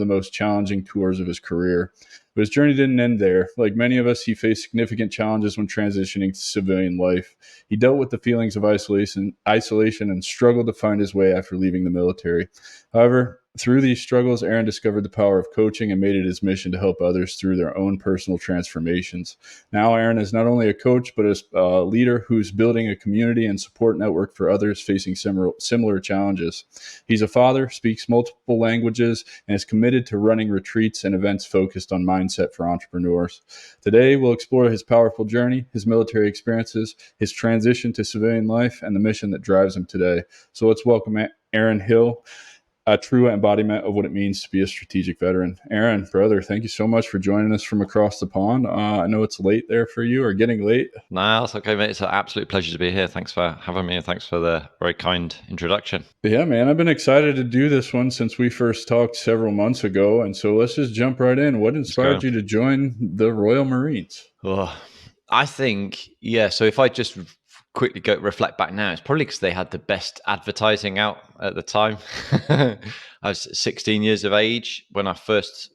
of the most challenging tours of his career. But his journey didn't end there. Like many of us, he faced significant challenges when transitioning to civilian life. He dealt with the feelings of isolation, and struggled to find his way after leaving the military. However, through these struggles, Aaron discovered the power of coaching and made it his mission to help others through their own personal transformations. Now, Aaron is not only a coach, but a leader who's building a community and support network for others facing similar challenges. He's a father, speaks multiple languages, and is committed to running retreats and events focused on mindset for entrepreneurs. Today, we'll explore his powerful journey, his military experiences, his transition to civilian life, and the mission that drives him today. So let's welcome Aaron Hill, a true embodiment of what it means to be a strategic veteran. Aaron, brother, thank you so much for joining us from across the pond. I know it's late there for you, or getting late. No, it's okay, mate. It's an absolute pleasure to be here. Thanks for having me, and thanks for the very kind introduction. Yeah, man, I've been excited to do this one since we first talked several months ago. And so let's just jump right in. What inspired you to join the Royal Marines? Oh, I think, so if I just quickly reflect back now, it's probably because they had the best advertising out at the time. I was 16 years of age when I first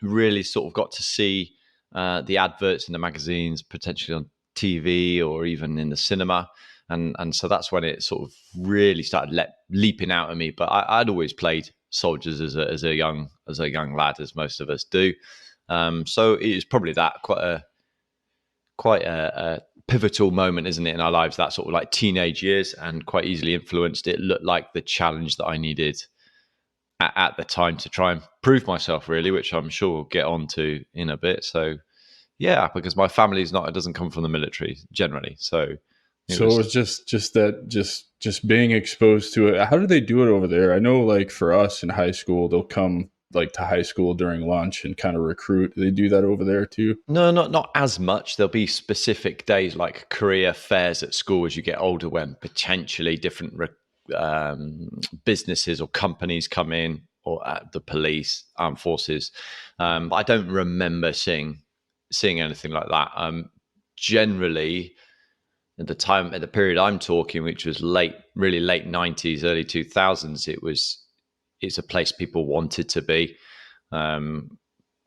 really sort of got to see the adverts in the magazines, potentially on TV or even in the cinema, and so that's when it sort of really started leaping out at me. But I'd always played soldiers as a young lad, as most of us do. So it is probably that quite a pivotal moment, isn't it, in our lives, that sort of like teenage years, and quite easily influenced. It looked like the challenge that I needed at the time to try and prove myself, really, which I'm sure we'll get on to in a bit. So yeah, because my family's it doesn't come from the military generally. So it was just being exposed to it. How do they do it over there? I know, like for us in high school, they'll come like to high school during lunch and kind of recruit. Do they do that over there too? No, not as much. There'll be specific days like career fairs at school as you get older, when potentially different businesses or companies come in, or the police, armed forces. I don't remember seeing anything like that. Generally, at the period I'm talking, which was really late 90s, early 2000s, it's a place people wanted to be,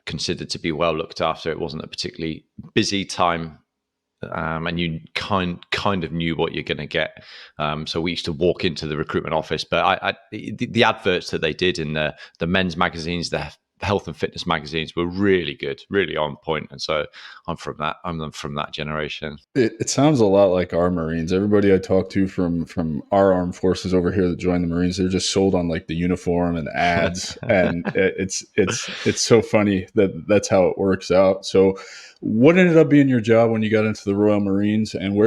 considered to be well looked after. It wasn't a particularly busy time, and you kind of knew what you're going to get. So we used to walk into the recruitment office, but the adverts that they did in the men's magazines, the health and fitness magazines, were really good, really on point. And so I'm from that generation. It sounds a lot like our Marines. Everybody I talk to from our armed forces over here that joined the Marines, they're just sold on like the uniform and the ads. And it's so funny that's how it works out. So what ended up being your job when you got into the Royal Marines, and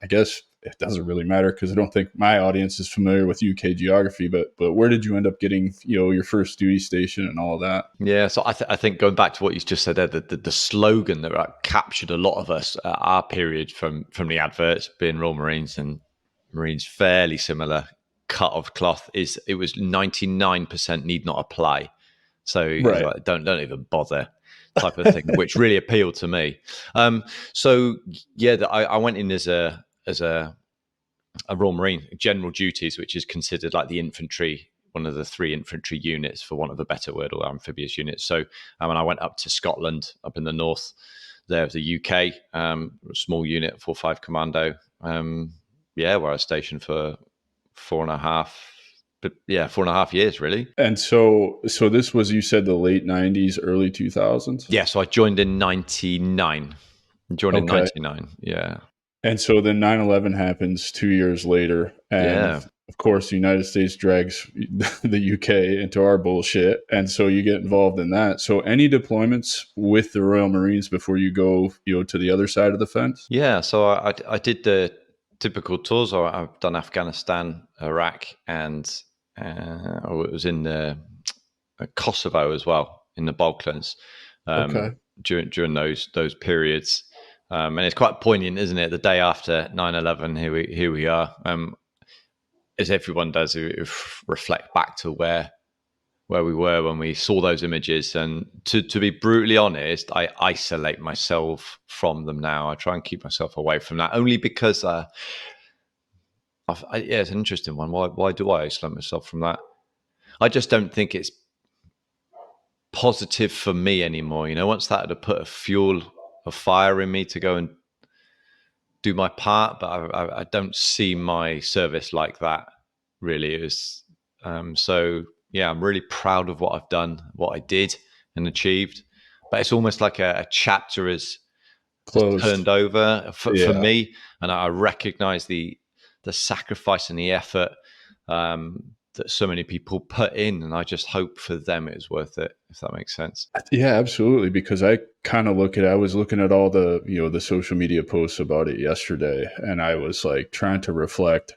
I guess it doesn't really matter because I don't think my audience is familiar with UK geography, but where did you end up getting, your first duty station and all of that? Yeah, so I think going back to what you just said there, the slogan that captured a lot of us at our period from the adverts, being Royal Marines and Marines, fairly similar cut of cloth, it was 99% need not apply. So right. Like, don't even bother type of thing, which really appealed to me. So yeah, I went in as a Royal Marine, general duties, which is considered like the infantry, one of the 3 infantry units, for want of a better word, or amphibious units. So when I went up to Scotland, up in the north there of the UK, a small unit, 4-5 Commando, where I was stationed for 4.5 years, really. And so this was, you said, the late 90s, early 2000s? Yeah, so I joined in 99. In 99, yeah. And so then 9/11 happens 2 years later. And of course, the United States drags the UK into our bullshit. And so you get involved in that. So any deployments with the Royal Marines before you go, to the other side of the fence? Yeah, so I did the typical tours. I've done Afghanistan, Iraq, and I was in Kosovo as well, in the Balkans, during those periods. And it's quite poignant, isn't it? The day after 9/11, here we are, as everyone does, reflect back to where we were when we saw those images. And to be brutally honest, I isolate myself from them now. I try and keep myself away from that, only because it's an interesting one. Why do I isolate myself from that? I just don't think it's positive for me anymore. Once that had put a fire in me to go and do my part, but I don't see my service like that really. So yeah, I'm really proud of what I've done, what I did and achieved. But it's almost like a chapter has Closed. turned over for Yeah. me, and I recognize the sacrifice and the effort that so many people put in, and I just hope for them it is worth it, if that makes sense. Yeah, absolutely. Because I kind of I was looking at all the, the social media posts about it yesterday, and I was like trying to reflect.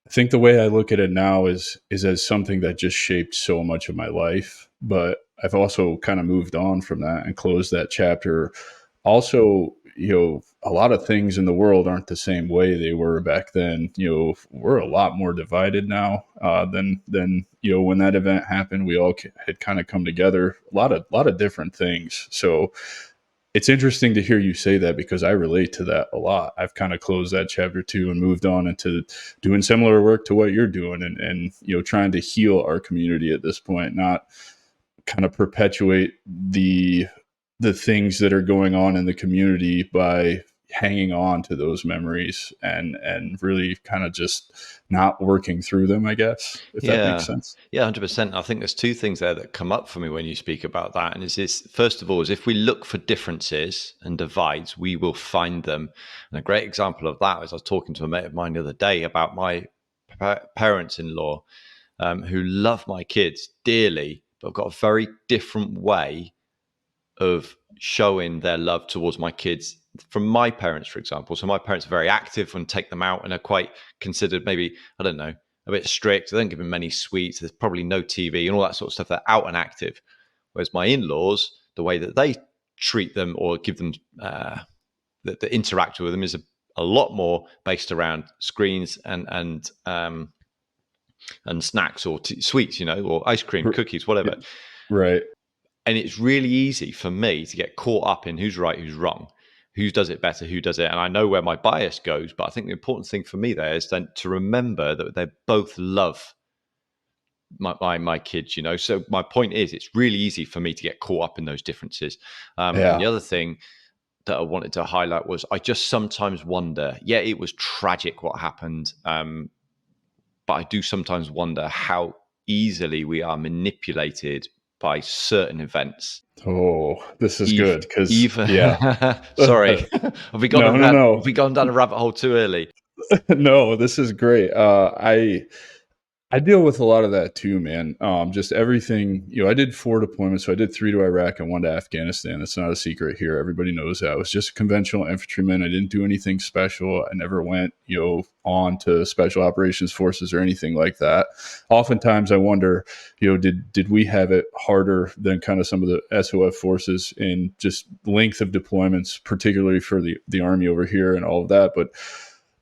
I think the way I look at it now is as something that just shaped so much of my life, but I've also kind of moved on from that and closed that chapter. Also, a lot of things in the world aren't the same way they were back then. We're a lot more divided now than when that event happened. We all had kind of come together. A lot of different things. So it's interesting to hear you say that, because I relate to that a lot. I've kind of closed that chapter too and moved on into doing similar work to what you're doing, and trying to heal our community at this point, not kind of perpetuate the things that are going on in the community by hanging on to those memories and really kind of just not working through them, I guess, if that makes Yeah. sense. Yeah, 100%. I think there's two things there that come up for me when you speak about that. And is this, first of all, is if we look for differences and divides, we will find them. And a great example of that is I was talking to a mate of mine the other day about my parents-in-law, who love my kids dearly, but have got a very different way of showing their love towards my kids from my parents, for example. So my parents are very active and take them out and are quite considered, maybe, I don't know, a bit strict. They don't give them many sweets. There's probably no TV and all that sort of stuff. They're out and active. Whereas my in-laws, the way that they treat them or give them, that interact with them is a lot more based around screens and snacks or sweets, or ice cream, cookies, whatever. Right. And it's really easy for me to get caught up in who's right, who's wrong, who does it better, who does it. And I know where my bias goes, but I think the important thing for me there is then to remember that they both love my kids, So my point is, it's really easy for me to get caught up in those differences. And Yeah. the other thing that I wanted to highlight was I just sometimes wonder, yeah, it was tragic what happened. But I do sometimes wonder how easily we are manipulated by certain events. Oh, this is good, because Even yeah. sorry, have we No, gone no, down? no. Have we gone down a rabbit hole too early? No, this is great. I deal with a lot of that too, man. Just everything, I did 4 deployments. So I did 3 to Iraq and 1 to Afghanistan. It's not a secret here. Everybody knows that. I was just a conventional infantryman. I didn't do anything special. I never went, on to special operations forces or anything like that. Oftentimes I wonder, did we have it harder than kind of some of the SOF forces in just length of deployments, particularly for the Army over here and all of that. But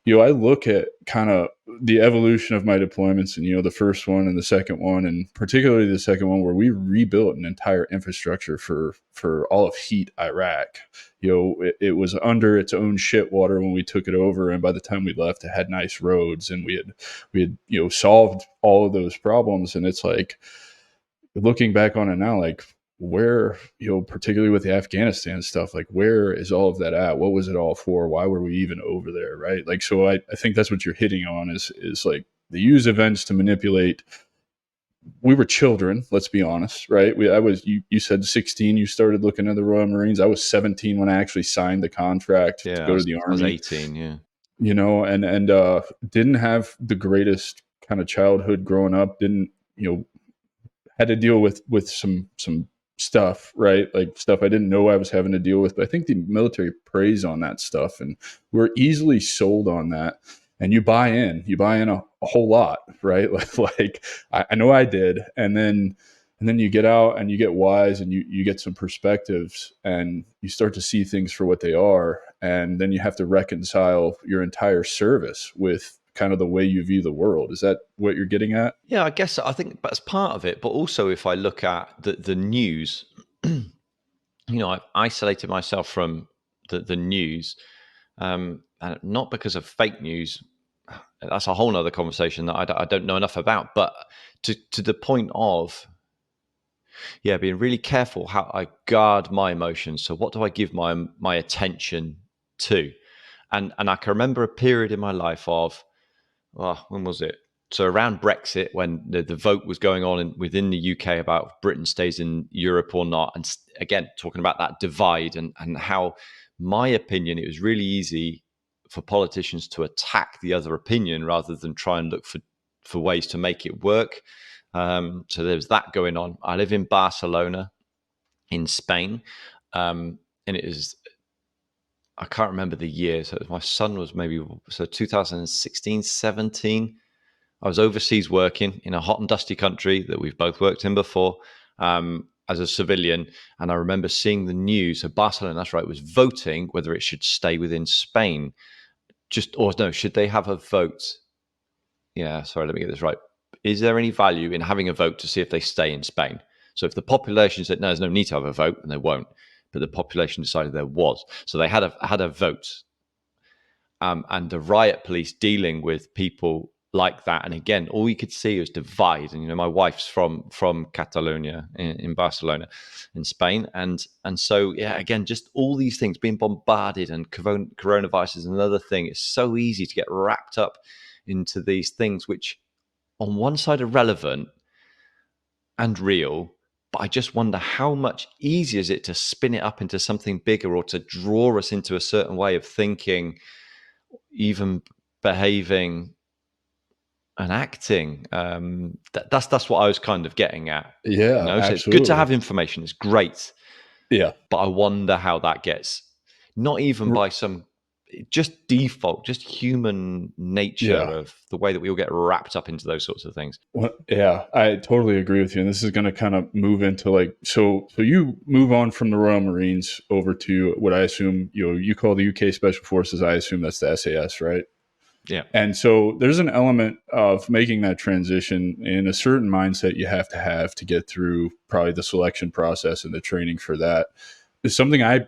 I look at kind of the evolution of my deployments, and the first one and the second one, and particularly the second one, where we rebuilt an entire infrastructure for all of Heat Iraq. It was under its own shit water when we took it over, and by the time we left, it had nice roads, and we had solved all of those problems. And it's like, looking back on it now, like, where, particularly with the Afghanistan stuff, like, where is all of that at? What was it all for? Why were we even over there? Right. Like, so I think that's what you're hitting on is like the use events to manipulate. We were children, let's be honest, right? You said 16, you started looking at the Royal Marines. I was 17 when I actually signed the contract to Yeah, go to the I was Army, 18. Yeah, and didn't have the greatest kind of childhood growing up. Didn't, had to deal with some stuff, right? Like stuff I didn't know I was having to deal with. But I think the military preys on that stuff, and we're easily sold on that. And you buy in a whole lot, right? Like I know I did. And then you get out and you get wise, and you get some perspectives, and you start to see things for what they are. And then you have to reconcile your entire service with kind of the way you view the world. Is that what you're getting at? yeah. I think that's part of it. But also, if I look at the news, I've isolated myself from the news, and not because of fake news. That's a whole nother conversation that I don't know enough about. But to the point of Yeah, being really careful how I guard my emotions. So what do I give my attention to? And I can remember a period in my life of, well, when was it? So around Brexit, when the vote was going on within the UK about Britain stays in Europe or not, and again talking about that divide and how, my opinion, it was really easy for politicians to attack the other opinion rather than try and look for ways to make it work. So there's that going on. I live in Barcelona, in Spain, and it is, I can't remember the year. So my son was maybe, so 2016, 17. I was overseas working in a hot and dusty country that we've both worked in before, as a civilian. And I remember seeing the news. So Barcelona, that's right, was voting whether it should stay within Spain. Or no, should they have a vote? Yeah, sorry, let me get this right. Is there any value in having a vote to see if they stay in Spain? So if the population said, no, there's no need to have a vote, and they won't, but the population decided there was. So they had a vote, and the riot police dealing with people like that. And again, all you could see was divide. And my wife's from Catalonia in Barcelona, in Spain, and so yeah, again, just all these things being bombarded, and coronavirus is another thing. It's so easy to get wrapped up into these things, which on one side are relevant and real, but I just wonder how much easier is it to spin it up into something bigger, or to draw us into a certain way of thinking, even behaving and acting. That's what I was kind of getting at. Yeah, So it's good to absolutely. have information. It's great, Yeah. but I wonder how that gets, not even by some, just default, just human nature Yeah. of the way that we all get wrapped up into those sorts of things. Well, yeah, I totally agree with you. And this is going to kind of move into like, so you move on from the Royal Marines over to what I assume, you call the UK Special Forces. I assume that's the SAS, right? Yeah. And so there's an element of making that transition in a certain mindset you have to get through probably the selection process and the training for that. It's something I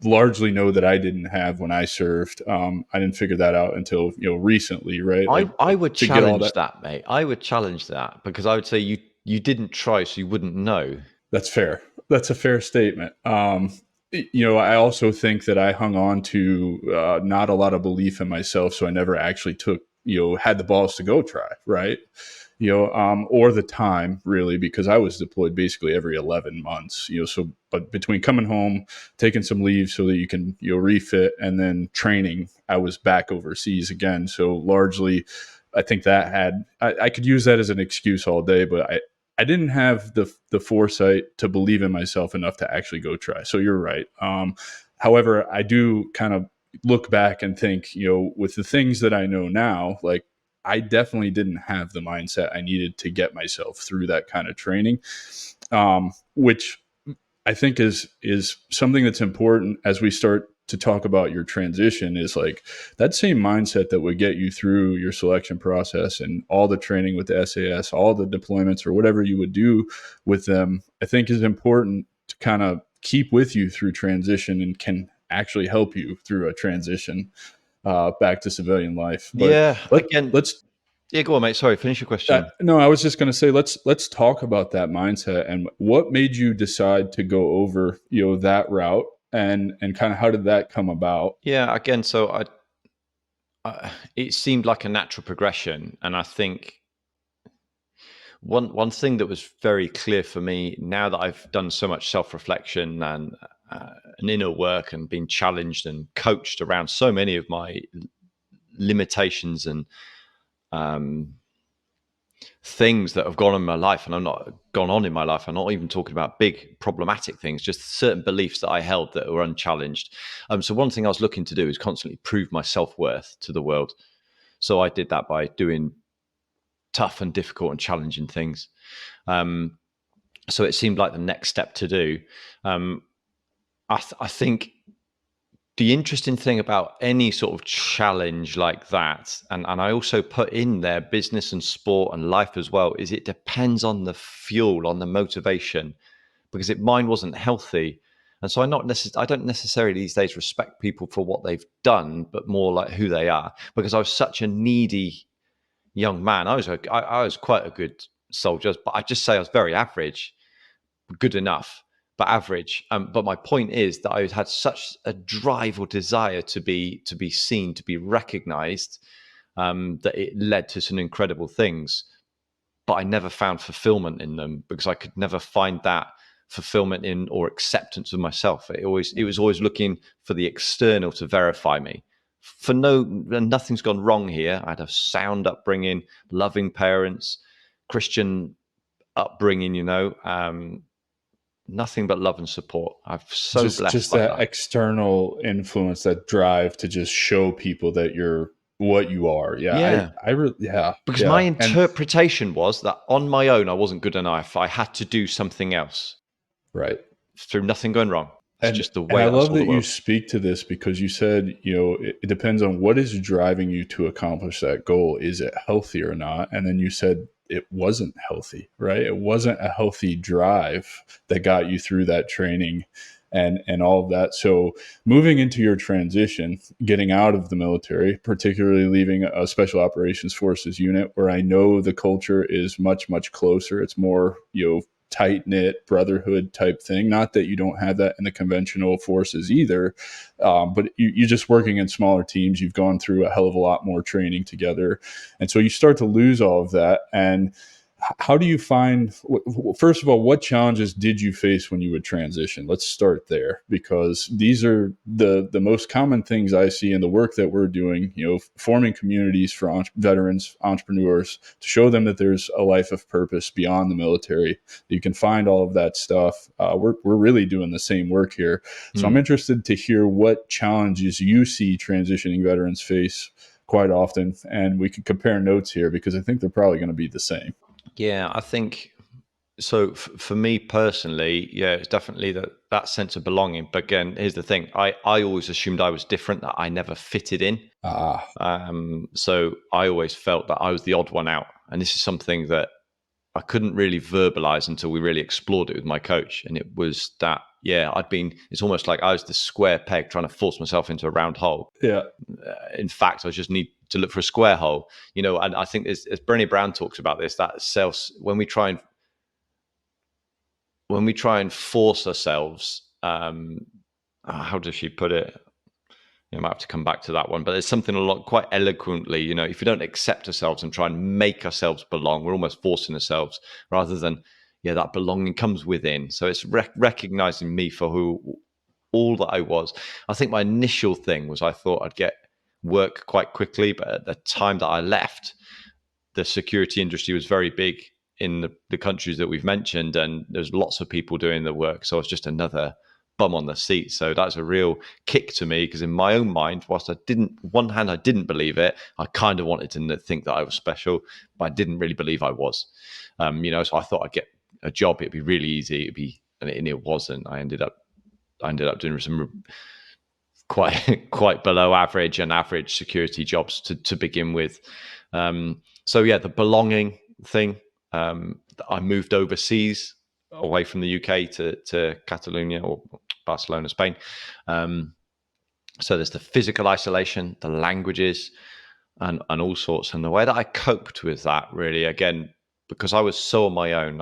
largely know that I didn't have when I served. I didn't figure that out until recently, right? I would To get all challenge that. that, mate. I would challenge that, because I would say you didn't try, so you wouldn't know. That's fair. That's a fair statement. I also think that I hung on to not a lot of belief in myself, so I never actually had the balls to go try, right? Or the time really, because I was deployed basically every 11 months, so, but between coming home, taking some leave so that you can, refit, and then training, I was back overseas again. So largely, I think that I could use that as an excuse all day, but I didn't have the foresight to believe in myself enough to actually go try. So you're right. However, I do kind of look back and think, with the things that I know now, like I definitely didn't have the mindset I needed to get myself through that kind of training, which I think is something that's important as we start to talk about your transition. Is like that same mindset that would get you through your selection process and all the training with the SAS, all the deployments or whatever you would do with them, I think is important to kind of keep with you through transition and can actually help you through a transition back to civilian life. But Yeah. Again, let's yeah, go on, mate. Sorry, finish your question. no, I was just going to say let's talk about that mindset and what made you decide to go over that route, and kind of how did that come about? Yeah, again, so it seemed like a natural progression, and I think one thing that was very clear for me, now that I've done so much self-reflection and an inner work, and been challenged and coached around so many of my limitations and things that have gone on in my life, and I'm not gone on in my life. I'm not even talking about big problematic things, just certain beliefs that I held that were unchallenged. So one thing I was looking to do is constantly prove my self-worth to the world. So I did that by doing tough and difficult and challenging things. So it seemed like the next step to do. I think the interesting thing about any sort of challenge like that, and I also put in there business and sport and life as well, is it depends on the fuel, on the motivation, because mine wasn't healthy. And so I don't necessarily these days respect people for what they've done, but more like who they are, because I was such a needy young man. I was quite a good soldier, but I just say I was very average. good enough, but average. But my point is that I had such a drive or desire to be seen, to be recognized, that it led to some incredible things. But I never found fulfillment in them because I could never find that fulfillment in or acceptance of myself. It was always looking for the external to verify me. Nothing's gone wrong here. I had a sound upbringing, loving parents, Christian upbringing, nothing but love and support. I'm so blessed by that that. external influence, that drive to just show people that you're what you are. Yeah. Because my And interpretation was that on my own, I wasn't good enough. I had to do something else. right. Through nothing going wrong. It's just the And way I that I love saw the that you world. speak to this, because you said, it depends on what is driving you to accomplish that goal. Is it healthy or not? And then you said it wasn't healthy, right? It wasn't a healthy drive that got you through that training and all of that. So moving into your transition, getting out of the military, particularly leaving a special operations forces unit where I know the culture is much, much closer. It's more, tight knit brotherhood type thing. Not that you don't have that in the conventional forces either, but you're just working in smaller teams. You've gone through a hell of a lot more training together, and so you start to lose all of that. And how do you find, first of all, what challenges did you face when you would transition? Let's start there, because these are the most common things I see in the work that we're doing, forming communities for veterans, entrepreneurs, to show them that there's a life of purpose beyond the military. You can find all of that stuff. We're really doing the same work here. So I'm interested to hear what challenges you see transitioning veterans face quite often. And we can compare notes here, because I think they're probably going to be the same. Yeah, I think so. For me personally, yeah, it's definitely that sense of belonging. But again, here's the thing: I always assumed I was different, that I never fitted in. So I always felt that I was the odd one out, and this is something that I couldn't really verbalize until we really explored it with my coach. And it was that, it's almost like I was the square peg trying to force myself into a round hole. Yeah. In fact, I just need to look for a square hole, and I think as Brené Brown talks about this, that when we try and force ourselves, how does she put it? I might have to come back to that one, but there's something quite eloquently, if we don't accept ourselves and try and make ourselves belong, we're almost forcing ourselves, rather than, that belonging comes within. So it's recognizing me for all that I was. I think my initial thing was I thought I'd get work quite quickly, but at the time that I left, the security industry was very big in the countries that we've mentioned, and there's lots of people doing the work. So it's just another bum on the seat. So that's a real kick to me, because in my own mind, whilst I didn't believe it, I kind of wanted to think that I was special, but I didn't really believe I was. So I thought I'd get a job, it'd be really easy, and it wasn't. I ended up doing some quite below average and average security jobs to begin with. The belonging thing. I moved overseas, away from the UK to Catalonia or Barcelona, Spain. So there's the physical isolation, the languages, and all sorts. And the way that I coped with that, really, again, because I was so on my own,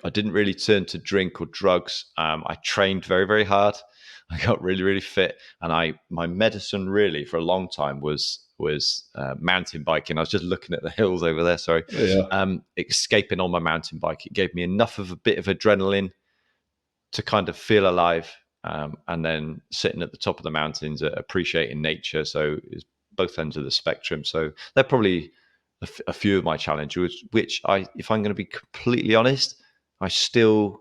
I didn't really turn to drink or drugs. I trained very, very hard. I got really, really fit, and my medicine really for a long time was mountain biking. I was just looking at the hills over there. Sorry, escaping on my mountain bike. It gave me enough of a bit of adrenaline to kind of feel alive, and then sitting at the top of the mountains, appreciating nature. So it's both ends of the spectrum. So they're probably a few of my challenges, which if I'm going to be completely honest, I still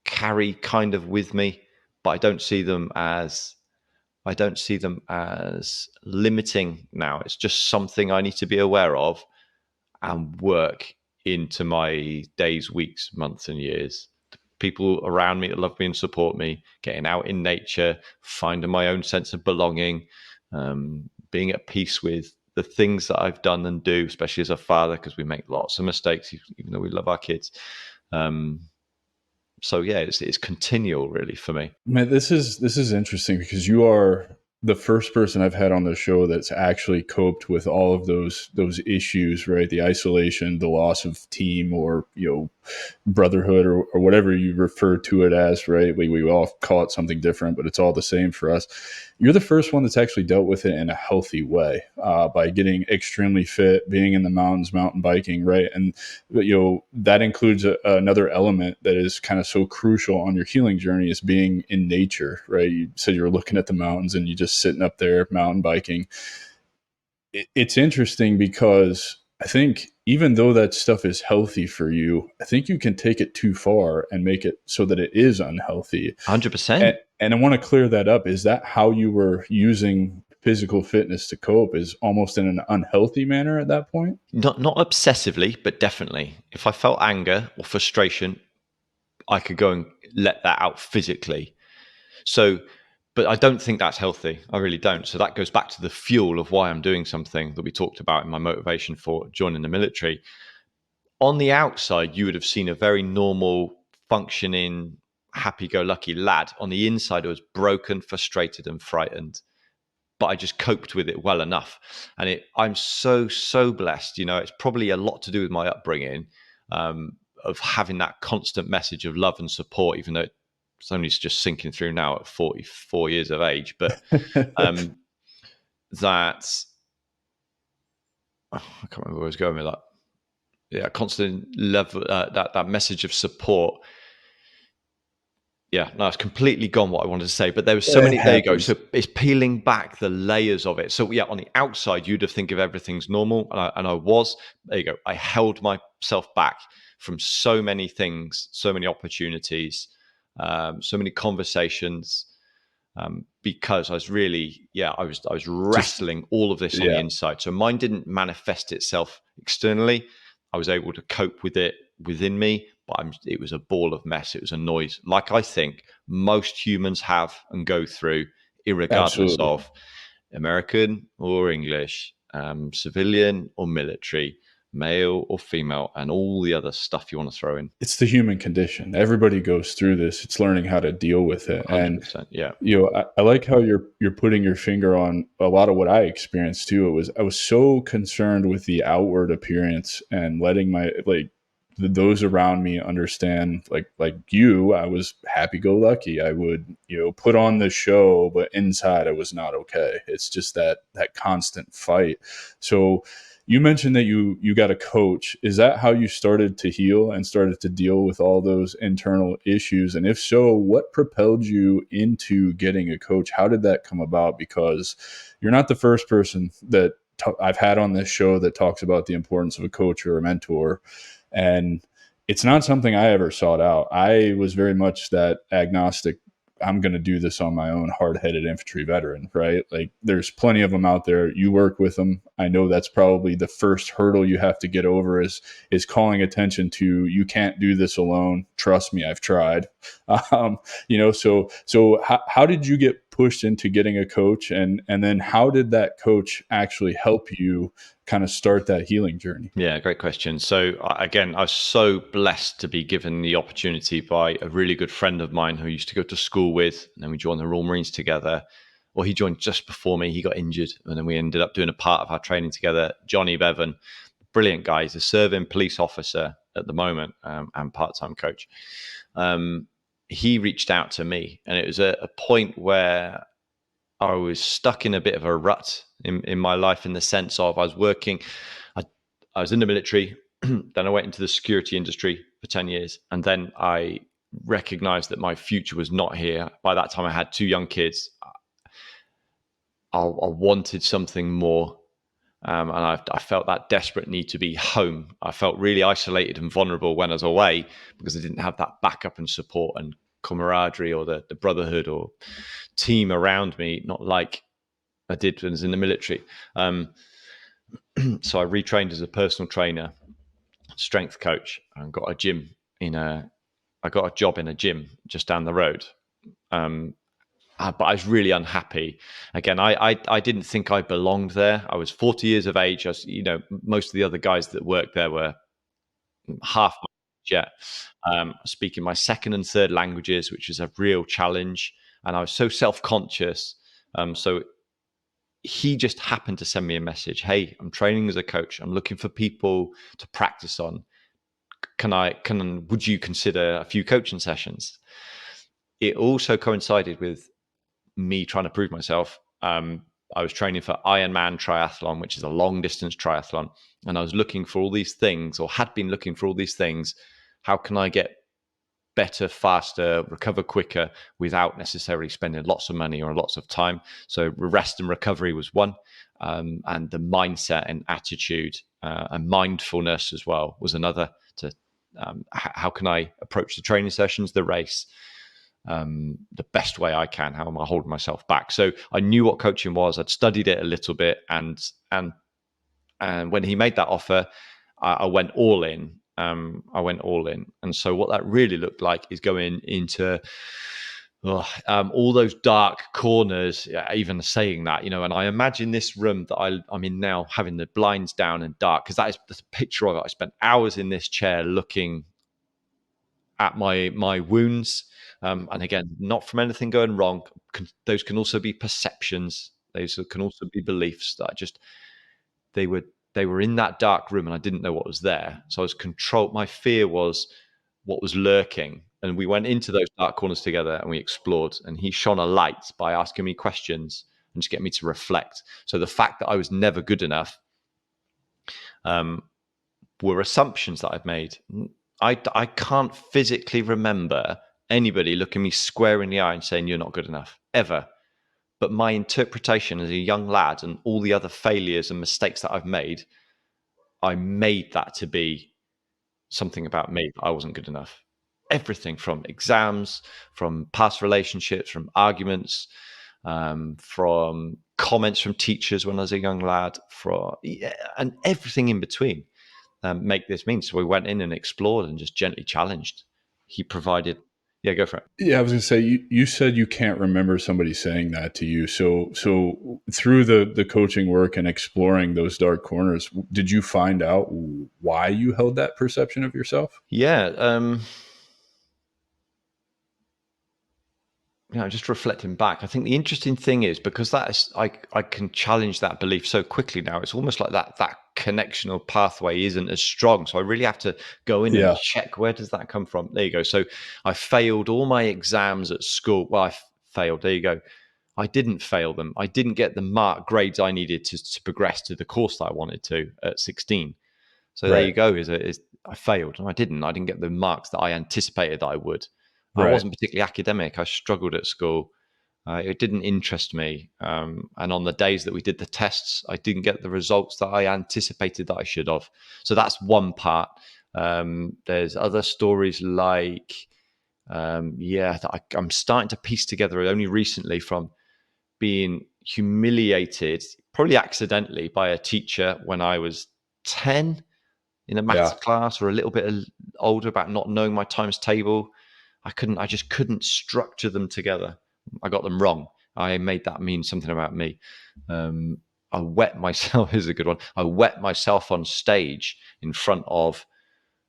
carry kind of with me. But I don't see them as limiting now. It's just something I need to be aware of and work into my days, weeks, months, and years. The people around me that love me and support me, getting out in nature, finding my own sense of belonging, being at peace with the things that I've done and do, especially as a father, because we make lots of mistakes, even though we love our kids. It's continual, really, for me. Man, this is interesting, because you are the first person I've had on the show that's actually coped with all of those issues, right? The isolation, the loss of team, or brotherhood or whatever you refer to it as, right? We all call it something different, but it's all the same for us. You're the first one that's actually dealt with it in a healthy way, by getting extremely fit, being in the mountains, mountain biking, right? And that includes another element that is kind of so crucial on your healing journey is being in nature, right? You said you're looking at the mountains and you just sitting up there mountain biking. It's interesting because I think even though that stuff is healthy for you, I think you can take it too far and make it so that it is unhealthy. 100%. And I want to clear that up. Is that how you were using physical fitness to cope, is almost in an unhealthy manner at that point? Not obsessively, but definitely. If I felt anger or frustration, I could go and let that out physically. So, but I don't think that's healthy. I really don't. So that goes back to the fuel of why I'm doing something that we talked about in my motivation for joining the military. On the outside, you would have seen a very normal, functioning, happy-go-lucky lad. On the inside, I was broken, frustrated, and frightened. But I just coped with it well enough. And I'm so blessed. It's probably a lot to do with my upbringing, of having that constant message of love and support, even though it's only just sinking through now at 44 years of age. But that, I can't remember where I was going with that. Yeah, constant level, that message of support. Yeah, no, it's completely gone what I wanted to say, but there was so many. There you go. So it's peeling back the layers of it. So yeah, on the outside, you'd have think of everything's normal, and I was. There you go. I held myself back from so many things, so many opportunities, so many conversations, because I was really, I was wrestling all of this on the inside. So mine didn't manifest itself externally. I was able to cope with it within me, but it was a ball of mess. It was a noise, like I think most humans have and go through, irregardless of American or English, civilian or military, male or female, and all the other stuff you want to throw in. It's the human condition. Everybody goes through this. It's learning how to deal with it. 100%, and yeah. I like how you're putting your finger on a lot of what I experienced too. I was so concerned with the outward appearance and letting those around me understand, like you, I was happy go lucky. I would, put on the show, but inside I was not okay. It's just that constant fight. So you mentioned that you got a coach. Is that how you started to heal and started to deal with all those internal issues? And if so, what propelled you into getting a coach? How did that come about? Because you're not the first person that I've had on this show that talks about the importance of a coach or a mentor. And it's not something I ever sought out. I was very much that agnostic, I'm going to do this on my own, hard-headed infantry veteran, right? Like, there's plenty of them out there. You work with them. I know that's probably the first hurdle you have to get over is calling attention to, you can't do this alone. Trust me, I've tried. So how did you get pushed into getting a coach, and then how did that coach actually help you kind of start that healing journey? Yeah, great question. So again, I was so blessed to be given the opportunity by a really good friend of mine who I used to go to school with, and then we joined the Royal Marines together. Well, he joined just before me. He got injured, and then we ended up doing a part of our training together. Johnny Bevan, brilliant guy. He's a serving police officer at the moment, and part-time coach. He reached out to me, and it was a point where I was stuck in a bit of a rut in my life, in the sense of I was working. I was in the military, then I went into the security industry for 10 years, and then I recognized that my future was not here. By that time, I had 2 young kids. I wanted something more, and I felt that desperate need to be home. I felt really isolated and vulnerable when I was away because I didn't have that backup and support and camaraderie or the brotherhood or team around me, not like I did when I was in the military. So I retrained as a personal trainer, strength coach, and got a job in a gym just down the road. But I was really unhappy. Again, I didn't think I belonged there. I was 40 years of age. Most of the other guys that worked there were half my age yet. Speaking my second and third languages, which is a real challenge. And I was so self-conscious. So he just happened to send me a message. Hey, I'm training as a coach. I'm looking for people to practice on. would you consider a few coaching sessions? It also coincided with me trying to prove myself. I was training for Ironman triathlon, which is a long distance triathlon. And I was looking for all these things, or had been looking for all these things. How can I get better, faster, recover quicker without necessarily spending lots of money or lots of time? So rest and recovery was one. And the mindset and attitude and mindfulness as well was another. To how can I approach the training sessions, the race, the best way I can? How am I holding myself back? So I knew what coaching was. I'd studied it a little bit, and when he made that offer, I went all in. And so what that really looked like is going into all those dark corners. Even saying that, and I imagine this room that I'm in now, having the blinds down and dark, because that is the picture of it. I spent hours in this chair looking at my wounds. And again, not from anything going wrong. Those can also be perceptions. Those can also be beliefs that they were in that dark room, and I didn't know what was there. So I was controlled. My fear was what was lurking. And we went into those dark corners together and we explored. And he shone a light by asking me questions and just getting me to reflect. So the fact that I was never good enough were assumptions that I'd made. I can't physically remember anybody looking me square in the eye and saying, "You're not good enough," ever. But my interpretation as a young lad and all the other failures and mistakes that I've made, I made that to be something about me, that I wasn't good enough. Everything from exams, from past relationships, from arguments, from comments from teachers when I was a young lad, and everything in between. Make this mean. So we went in and explored and just gently challenged. He provided. Yeah, go for it. Yeah, I was going to say, you said you can't remember somebody saying that to you. So through the coaching work and exploring those dark corners, did you find out why you held that perception of yourself? Yeah. Just reflecting back, I think the interesting thing is, because that is, I can challenge that belief so quickly now. It's almost like that connection or pathway isn't as strong. So I really have to go in and Yeah. check, where does that come from? There you go. So I failed all my exams at school. Well, I failed. There you go. I didn't fail them. I didn't get the grades I needed to progress to the course that I wanted to at 16. So there you Right. go. I failed, and I didn't get the marks that I anticipated that I would. I Right. wasn't particularly academic. I struggled at school. It didn't interest me. And on the days that we did the tests, I didn't get the results that I anticipated that I should have. So that's one part. There's other stories like, that I'm starting to piece together only recently, from being humiliated, probably accidentally, by a teacher when I was 10 in a maths Yeah. class, or a little bit older, about not knowing my times table. I just couldn't structure them together. I got them wrong. I made that mean something about me. I wet myself is a good one. I wet myself on stage in front of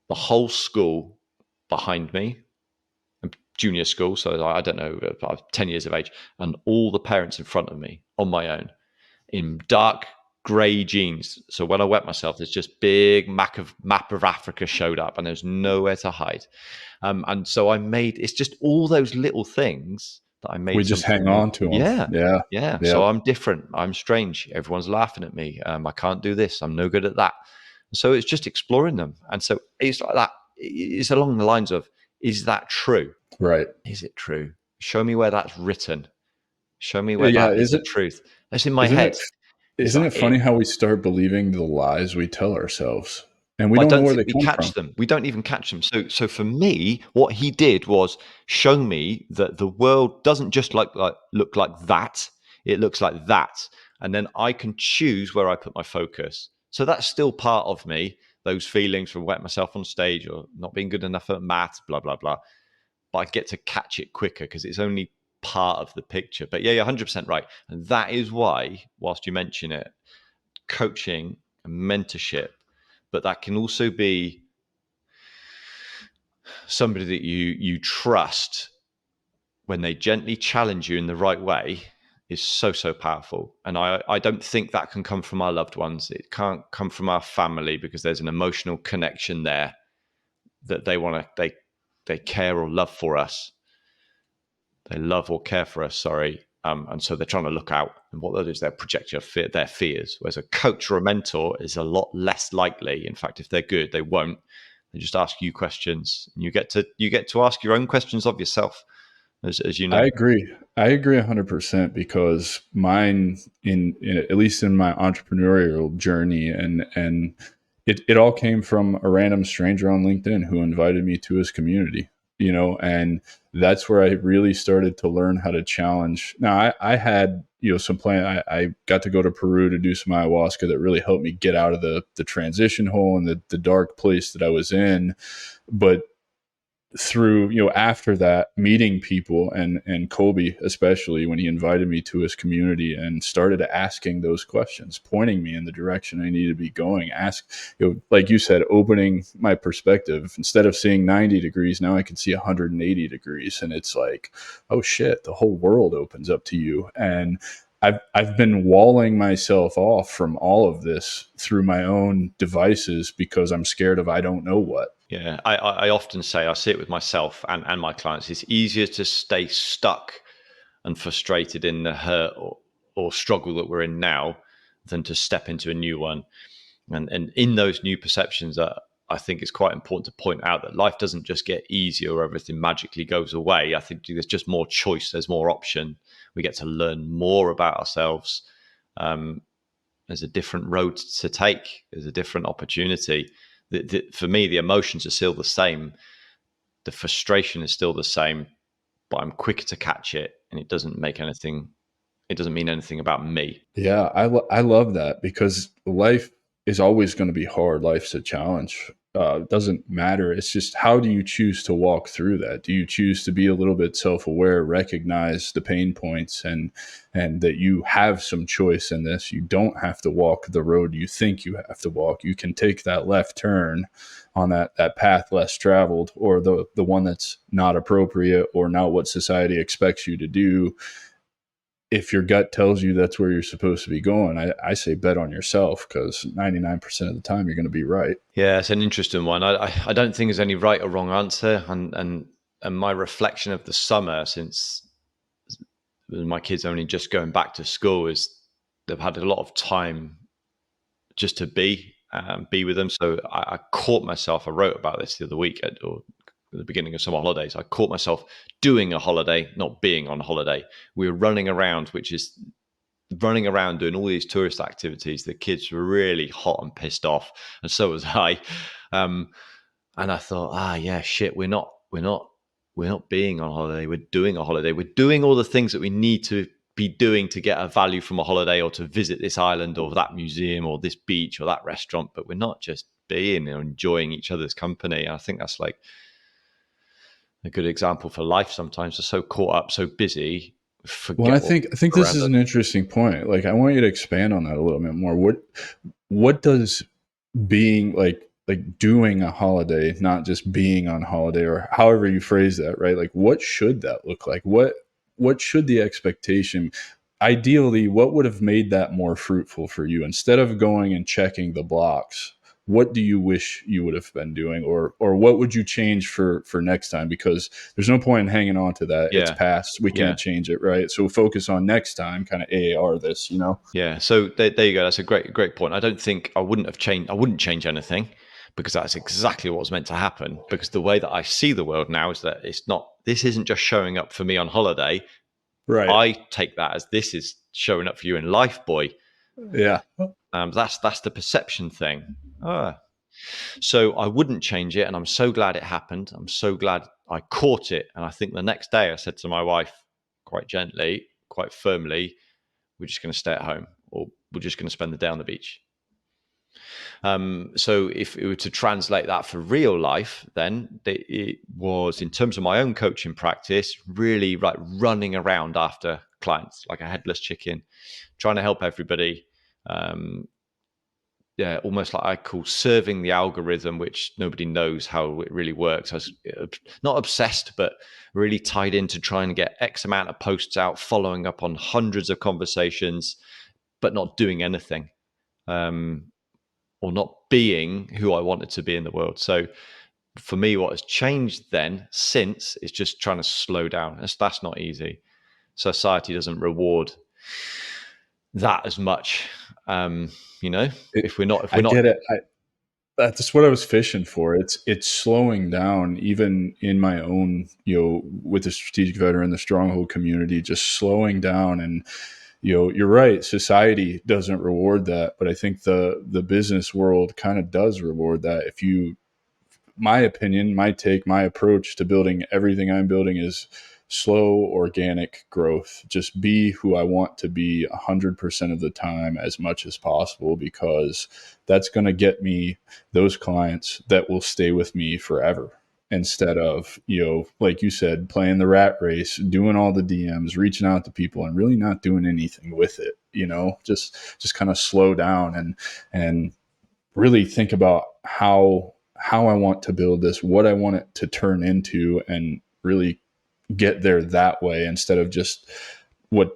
the whole school behind me, junior school. So I don't know, 10 years of age, and all the parents in front of me on my own in dark grey jeans. So when I wet myself, there's just big map of Africa showed up, and there's nowhere to hide. And so it's just all those little things that I We made just something hang of. on to them. Yeah. Yeah. Yeah. Yeah. So I'm different. I'm strange. Everyone's laughing at me. I can't do this. I'm no good at that. So it's just exploring them. And so it's like that. It's along the lines of, is that true? Right. Is it true? Show me where that's written. Show me where Yeah. that is the truth. That's in my Isn't head. it, Is isn't that it it? funny how we start believing the lies we tell ourselves, and we I don't know don't where think they we come catch from? them. We don't even catch them. So for me, what he did was show me that the world doesn't just look like that. It looks like that, and then I can choose where I put my focus. So that's still part of me. Those feelings from wetting myself on stage or not being good enough at maths, blah blah blah. But I get to catch it quicker because it's only part of the picture. But yeah, you're 100% right, and that is why, whilst you mention it, coaching and mentorship, but that can also be somebody that you trust when they gently challenge you in the right way, is so powerful. And I don't think that can come from our loved ones. It can't come from our family, because there's an emotional connection there. that they care or love for us. They love or care for us, sorry. And so they're trying to look out, and what they'll do is they'll project their fears. Whereas a coach or a mentor is a lot less likely. In fact, if they're good, they won't. They just ask you questions, and you get to ask your own questions of yourself, as you know. I agree. I agree 100% because mine in at least in my entrepreneurial journey and it all came from a random stranger on LinkedIn who invited me to his community, and that's where I really started to learn how to challenge. Now I had, some plan. I got to go to Peru to do some ayahuasca that really helped me get out of the transition hole and the dark place that I was in. But through after that, meeting people and Colby, especially when he invited me to his community and started asking those questions, pointing me in the direction I need to be going, like you said, opening my perspective. Instead of seeing 90 degrees, now I can see 180 degrees, and it's like, oh shit, the whole world opens up to you. And I've been walling myself off from all of this through my own devices because I'm scared of I don't know what. Yeah, I often say, I see it with myself and my clients, it's easier to stay stuck and frustrated in the hurt or struggle that we're in now than to step into a new one. And in those new perceptions, I think it's quite important to point out that life doesn't just get easier or everything magically goes away. I think there's just more choice, there's more option. We get to learn more about ourselves. There's a different road to take, there's a different opportunity. For me, the emotions are still the same. The frustration is still the same, but I'm quicker to catch it, and it doesn't mean anything about me. Yeah, I love that because life is always going to be hard. Life's a challenge. It doesn't matter. It's just, how do you choose to walk through that? Do you choose to be a little bit self-aware, recognize the pain points, and that you have some choice in this? You don't have to walk the road you think you have to walk. You can take that left turn on that path less traveled, or the one that's not appropriate or not what society expects you to do. If your gut tells you that's where you're supposed to be going, I say bet on yourself, because 99% of the time you're going to be right. Yeah, it's an interesting one. I don't think there's any right or wrong answer. And my reflection of the summer, since my kids only just going back to school, is they've had a lot of time just to be with them. So I caught myself, I wrote about this the other week or at the beginning of summer holidays, I caught myself doing a holiday, not being on holiday. We were running around, doing all these tourist activities. The kids were really hot and pissed off, and so was I. And I thought, yeah, shit, we're not being on holiday. We're doing a holiday. We're doing all the things that we need to be doing to get a value from a holiday, or to visit this island or that museum or this beach or that restaurant. But we're not just being or enjoying each other's company. I think that's like a good example for life. Sometimes we're so caught up, so busy. Well, I think this is an interesting point. Like, I want you to expand on that a little bit more. What does being like doing a holiday, not just being on holiday, or however you phrase that, right? Like, what should that look like? What should the expectation? Ideally, what would have made that more fruitful for you instead of going and checking the blocks? What do you wish you would have been doing, or what would you change for next time? Because there's no point in hanging on to that. Yeah. It's past. We can't change it, right? So focus on next time, kind of AAR this, Yeah. So there you go. That's a great point. I wouldn't change anything, because that's exactly what was meant to happen. Because the way that I see the world now is that this isn't just showing up for me on holiday. Right. I take that as this is showing up for you in life, boy. Yeah. That's the perception thing. So I wouldn't change it, and I'm so glad it happened. I'm so glad I caught it. And I think the next day I said to my wife, quite gently, quite firmly, we're just going to stay at home, or we're just going to spend the day on the beach. So if it were to translate that for real life, then it was, in terms of my own coaching practice, really like running around after clients like a headless chicken, trying to help everybody. Almost like I call serving the algorithm, which nobody knows how it really works. I was not obsessed, but really tied in to try and get X amount of posts out, following up on hundreds of conversations, but not doing anything, or not being who I wanted to be in the world. So for me, what has changed then since is just trying to slow down. That's not easy. Society doesn't reward that as much. You know, It, if we're not, I get it. That's what I was fishing for. It's slowing down, even in my own, with the strategic veteran, the stronghold community, just slowing down. And you're right. Society doesn't reward that, but I think the business world kind of does reward that. If you, my opinion, my take, my approach to building everything I'm building is slow, organic growth. Just be who I want to be 100% of the time, as much as possible, because that's going to get me those clients that will stay with me forever. Instead of, like you said, playing the rat race, doing all the DMs, reaching out to people and really not doing anything with it, just kind of slow down and really think about how I want to build this, what I want it to turn into, and really get there that way, instead of just what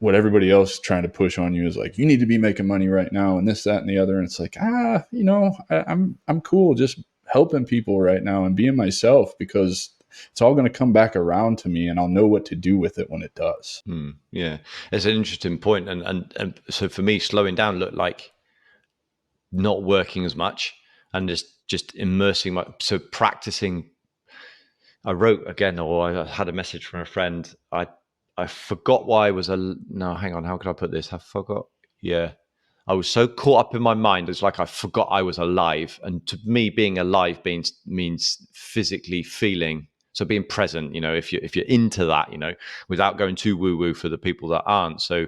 everybody else is trying to push on you is like, you need to be making money right now and this, that, and the other. And it's like, I'm cool just helping people right now and being myself, because it's all going to come back around to me and I'll know what to do with it when it does. Yeah, it's an interesting point. And so for me, slowing down looked like not working as much and just immersing so practicing. I wrote again, or I had a message from a friend. I forgot why I was no, hang on, how could I put this? I forgot. Yeah. I was so caught up in my mind. It's like I forgot I was alive. And to me, being alive means physically feeling. So being present, if you're into that, without going too woo-woo for the people that aren't. So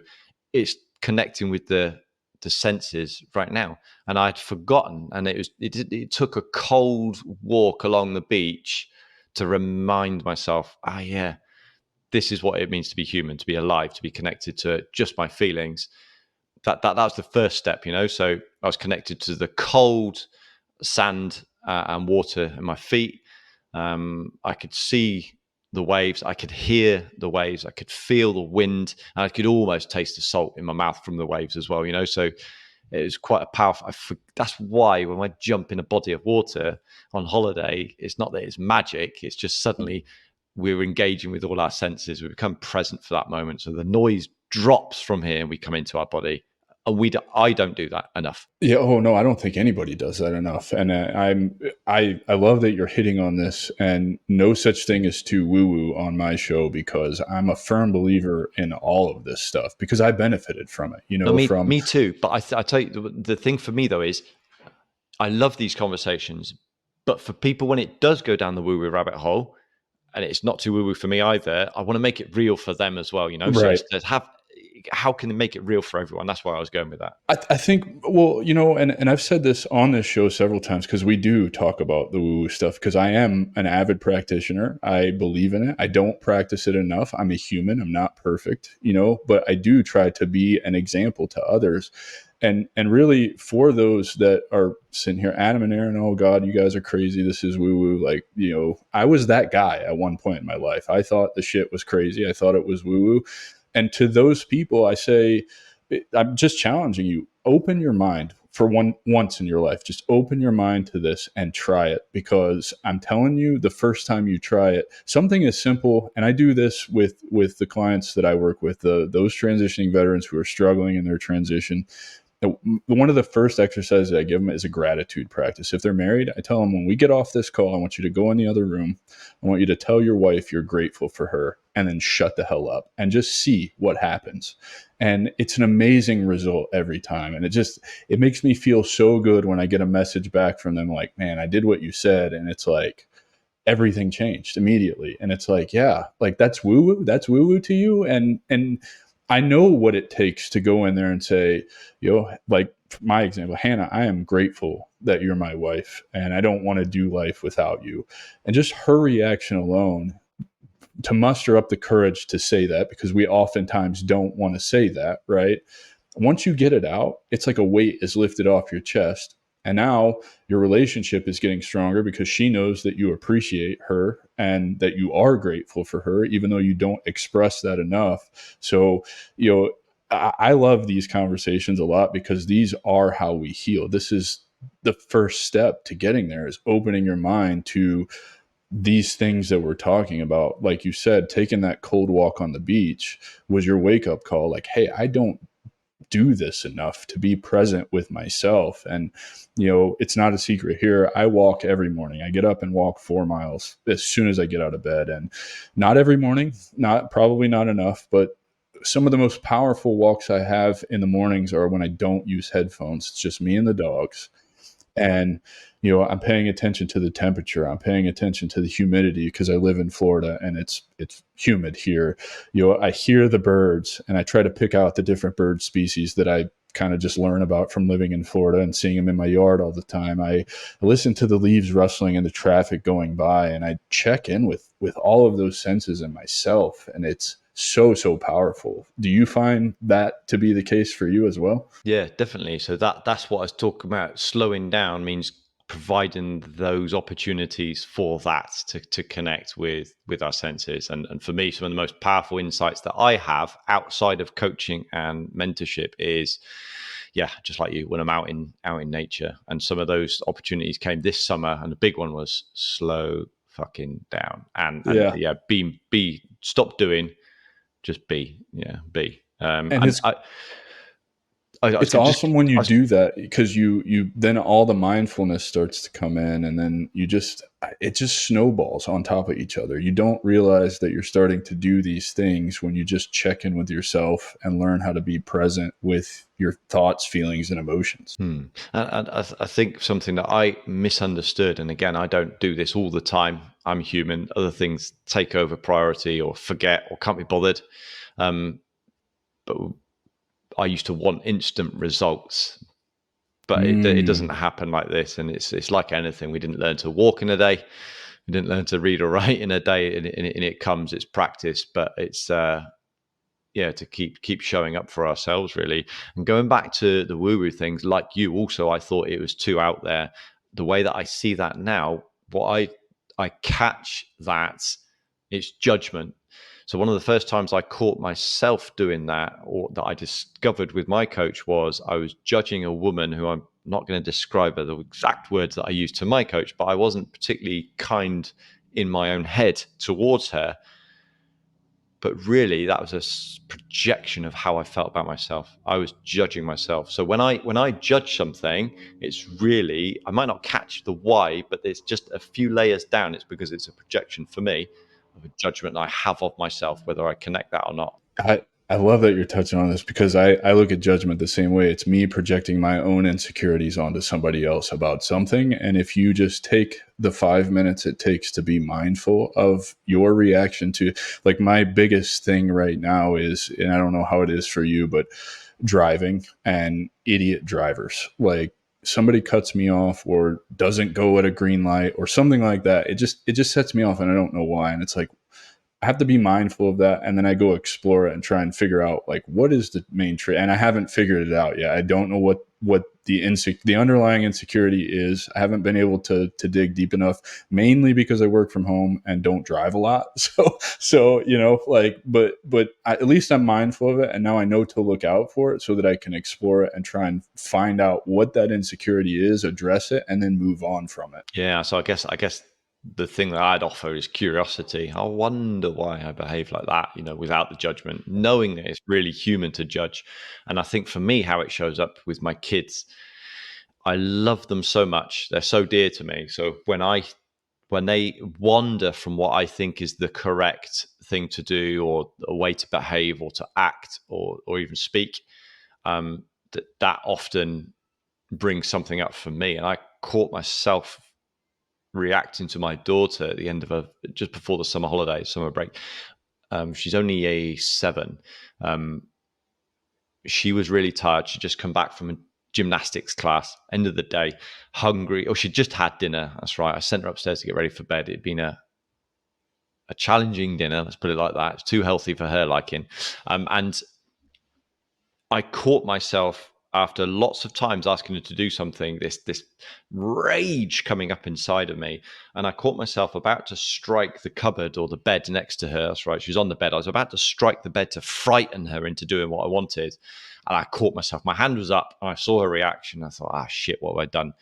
it's connecting with the senses right now. And I'd forgotten. And it took a cold walk along the beach to remind myself, yeah, this is what it means to be human, to be alive, to be connected to just my feelings. That was the first step, So I was connected to the cold sand and water in my feet. I could see the waves. I could hear the waves. I could feel the wind. And I could almost taste the salt in my mouth from the waves as well, So it was quite a powerful. That's why when I jump in a body of water on holiday, it's not that it's magic. It's just suddenly we're engaging with all our senses. We become present for that moment. So the noise drops from here and we come into our body. And I don't do that enough. Yeah. Oh no, I don't think anybody does that enough. And I love that you're hitting on this, and no such thing as too woo woo on my show, because I'm a firm believer in all of this stuff, because I benefited from it, No, me too. But I tell you, the thing for me though is I love these conversations, but for people, when it does go down the woo woo rabbit hole, and it's not too woo woo for me either, I want to make it real for them as well, Right. So how can they make it real for everyone? That's why I was going with that. I think, well, and I've said this on this show several times, because we do talk about the woo-woo stuff, because I am an avid practitioner. I believe in it. I don't practice it enough. I'm a human. I'm not perfect, but I do try to be an example to others. And really, for those that are sitting here, Adam and Aaron, oh God, you guys are crazy, this is woo-woo. Like, I was that guy at one point in my life. I thought the shit was crazy. I thought it was woo-woo. And to those people, I say, I'm just challenging you. Open your mind for once in your life. Just open your mind to this and try it, because I'm telling you, the first time you try it, something as simple, and I do this with the clients that I work with, those transitioning veterans who are struggling in their transition. One of the first exercises I give them is a gratitude practice. If they're married, I tell them, when we get off this call, I want you to go in the other room. I want you to tell your wife you're grateful for her, and then shut the hell up and just see what happens. And it's an amazing result every time. And it makes me feel so good when I get a message back from them like, man, I did what you said. And it's like, everything changed immediately. And it's like, yeah, like that's woo woo. That's woo woo to you. And I know what it takes to go in there and say, like my example, Hannah, I am grateful that you're my wife, and I don't want to do life without you. And just her reaction alone, to muster up the courage to say that, because we oftentimes don't want to say that, right? Once you get it out, it's like a weight is lifted off your chest. And now your relationship is getting stronger, because she knows that you appreciate her and that you are grateful for her, even though you don't express that enough. So, I love these conversations a lot, because these are how we heal. This is the first step to getting there is opening your mind to these things that we're talking about. Like you said, taking that cold walk on the beach was your wake up call. Like, hey, I don't do this enough to be present with myself. And, it's not a secret here. I walk every morning. I get up and walk 4 miles as soon as I get out of bed. And not every morning, probably not enough, but some of the most powerful walks I have in the mornings are when I don't use headphones. It's just me and the dogs. And, I'm paying attention to the temperature. I'm paying attention to the humidity because I live in Florida and it's humid here. I hear the birds and I try to pick out the different bird species that I kind of just learn about from living in Florida and seeing them in my yard all the time. I listen to the leaves rustling and the traffic going by, and I check in with all of those senses in myself. And it's so powerful. Do you find that to be the case for you as well? Yeah, definitely. So that's what I was talking about. Slowing down means providing those opportunities for that to connect with our senses. And for me, some of the most powerful insights that I have outside of coaching and mentorship is, yeah, just like you, when I'm out in nature. And some of those opportunities came this summer, and the big one was slow fucking down. And Yeah. yeah, be stop doing, just be. Yeah, be. And And I was it's gonna just awesome when I you was do that, because you then all the mindfulness starts to come in, and then it just snowballs on top of each other. You don't realize that you're starting to do these things when you just check in with yourself and learn how to be present with your thoughts, feelings, and emotions. And I think something that I misunderstood, and again, I don't do this all the time. I'm human. Other things take over priority, or forget, or can't be bothered. But I used to want instant results, but it doesn't happen like this. And it's like anything. We didn't learn to walk in a day. We didn't learn to read or write in a day. And it comes. It's practice, but it's yeah, to keep showing up for ourselves, really. And going back to the woo-woo things, like you also, I thought it was too out there. The way that I see that now, what I catch that it's judgment. So one of the first times I caught myself doing that, or that I discovered with my coach, was I was judging a woman who, I'm not going to describe her the exact words that I used to my coach, but I wasn't particularly kind in my own head towards her. But really, that was a projection of how I felt about myself. I was judging myself. So when I judge something, it's really, I might not catch the why, but it's just a few layers down. It's because it's a projection for me of a judgment I have of myself, whether I connect that or not. I love that you're touching on this, because I look at judgment the same way. It's me projecting my own insecurities onto somebody else about something. And if you just take the 5 minutes it takes to be mindful of your reaction to, like, my biggest thing right now is, and I don't know how it is for you, but driving and idiot drivers. Like, somebody cuts me off or doesn't go at a green light or something like that. It just sets me off, and I don't know why. And it's like, I have to be mindful of that, and then I go explore it and try and figure out, like, what is the main trait. And I haven't figured it out yet. I don't know what the underlying insecurity is. I haven't been able to dig deep enough, mainly because I work from home and don't drive a lot. So but at least I'm mindful of it, and now I know to look out for it so that I can explore it and try and find out what that insecurity is, address it, and then move on from it. Yeah. So I guess the thing that I'd offer is curiosity. I wonder why I behave like that, without the judgment, knowing that it's really human to judge. And I think for me, how it shows up with my kids, I love them so much. They're so dear to me. So when they wander from what I think is the correct thing to do, or a way to behave, or to act, or even speak, that often brings something up for me. And I caught myself reacting to my daughter at the end of just before the summer break. She's only a 7. She was really tired. She'd just come back from a gymnastics class, end of the day, hungry. Or she'd just had dinner. That's right. I sent her upstairs to get ready for bed. It'd been a challenging dinner. Let's put it like that. It's too healthy for her liking. And I caught myself after lots of times asking her to do something, this rage coming up inside of me, and I caught myself about to strike the cupboard or the bed next to her. That's right, she was on the bed. I was about to strike the bed to frighten her into doing what I wanted, and I caught myself. My hand was up, and I saw her reaction. I thought, shit, what have I done?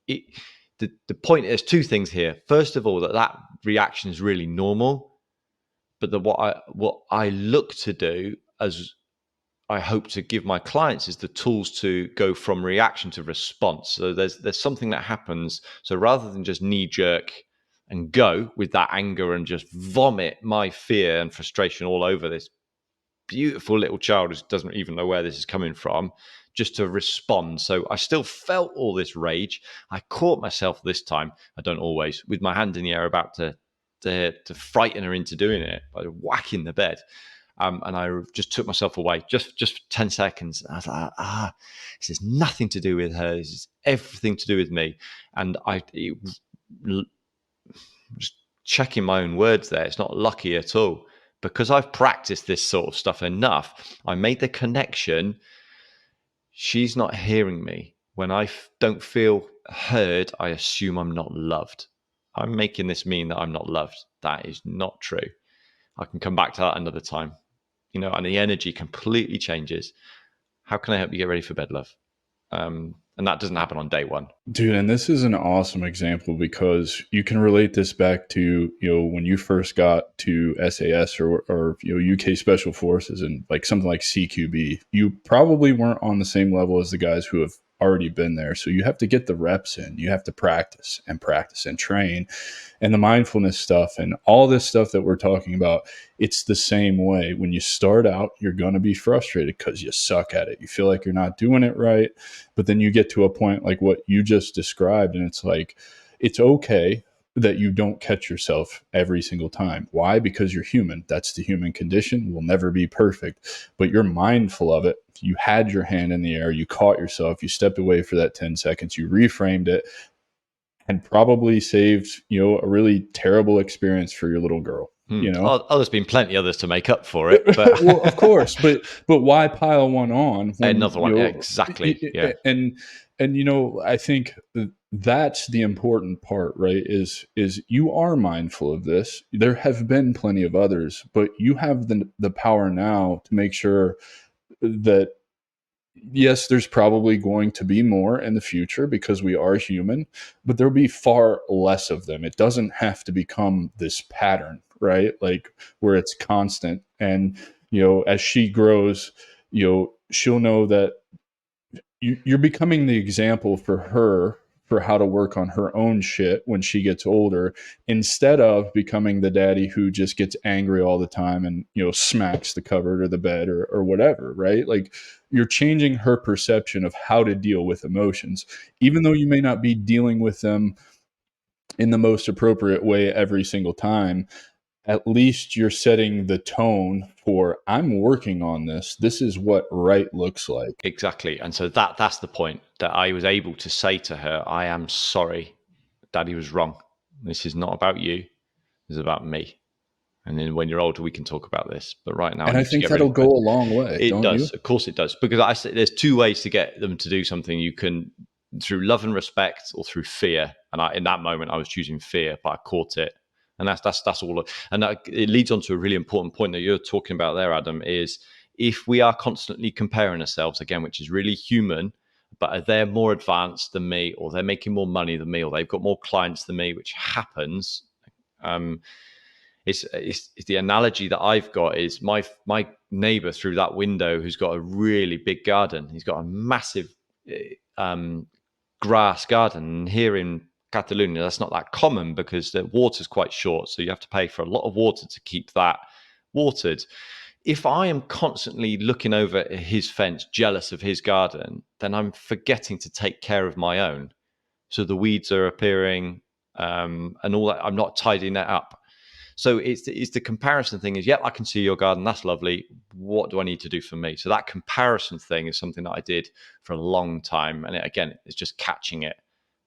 The point is two things here. First of all, that reaction is really normal, but what I look to do, as I hope to give my clients, is the tools to go from reaction to response. So there's something that happens. So rather than just knee jerk and go with that anger and just vomit my fear and frustration all over this beautiful little child who doesn't even know where this is coming from, just to respond. So I still felt all this rage. I caught myself this time, I don't always, with my hand in the air about to frighten her into doing it by whacking the bed. And I just took myself away just for 10 seconds. I was like, this has nothing to do with her. This is everything to do with me. And just checking my own words there. It's not lucky at all. Because I've practiced this sort of stuff enough, I made the connection. She's not hearing me. When I don't feel heard, I assume I'm not loved. I'm making this mean that I'm not loved. That is not true. I can come back to that another time. And the energy completely changes. How can I help you get ready for bed, love? And that doesn't happen on day one. Dude, and this is an awesome example because you can relate this back to, when you first got to SAS or UK Special Forces and like something like CQB, you probably weren't on the same level as the guys who have already been there. So you have to get the reps in. You have to practice and train. And the mindfulness stuff and all this stuff that we're talking about, it's the same way. When you start out, you're going to be frustrated because you suck at it. You feel like you're not doing it right. But then you get to a point like what you just described, and it's like, it's okay that you don't catch yourself every single time. Why? Because you're human. That's the human condition. We'll never be perfect, but you're mindful of it. You had your hand in the air, you caught yourself, you stepped away for that 10 seconds, you reframed it, and probably saved, a really terrible experience for your little girl. There's been plenty others to make up for it. But well, of course, but why pile one on? Another one, exactly. Yeah. And I think that's the important part, right? Is you are mindful of this. There have been plenty of others, but you have the power now to make sure that, yes, there's probably going to be more in the future because we are human, but there'll be far less of them. It doesn't have to become this pattern, right? Like where it's constant. And, as she grows, she'll know that you're becoming the example for her for how to work on her own shit when she gets older, instead of becoming the daddy who just gets angry all the time and, smacks the cupboard or the bed or whatever, right? Like you're changing her perception of how to deal with emotions, even though you may not be dealing with them in the most appropriate way every single time. At least you're setting the tone for, I'm working on this. This is what right looks like. Exactly. And so that's the point, that I was able to say to her, I am sorry. Daddy was wrong. This is not about you. This is about me. And then when you're older, we can talk about this. But right now, and I think that'll go a long way. It does. You? Of course it does. Because I say there's two ways to get them to do something. You can, through love and respect, or through fear. And in that moment, I was choosing fear, but I caught it. And that's all. And it leads on to a really important point that you're talking about there, Adam, is if we are constantly comparing ourselves, again, which is really human, but they're more advanced than me, or they're making more money than me, or they've got more clients than me, which happens. It's the analogy that I've got is my neighbor through that window who's got a really big garden. He's got a massive grass garden. And here in Catalonia, that's not that common because the water's quite short. So you have to pay for a lot of water to keep that watered. If I am constantly looking over his fence, jealous of his garden, then I'm forgetting to take care of my own. So the weeds are appearing and all that. I'm not tidying that up. So it's the comparison thing is, I can see your garden. That's lovely. What do I need to do for me? So that comparison thing is something that I did for a long time. And it's just catching it.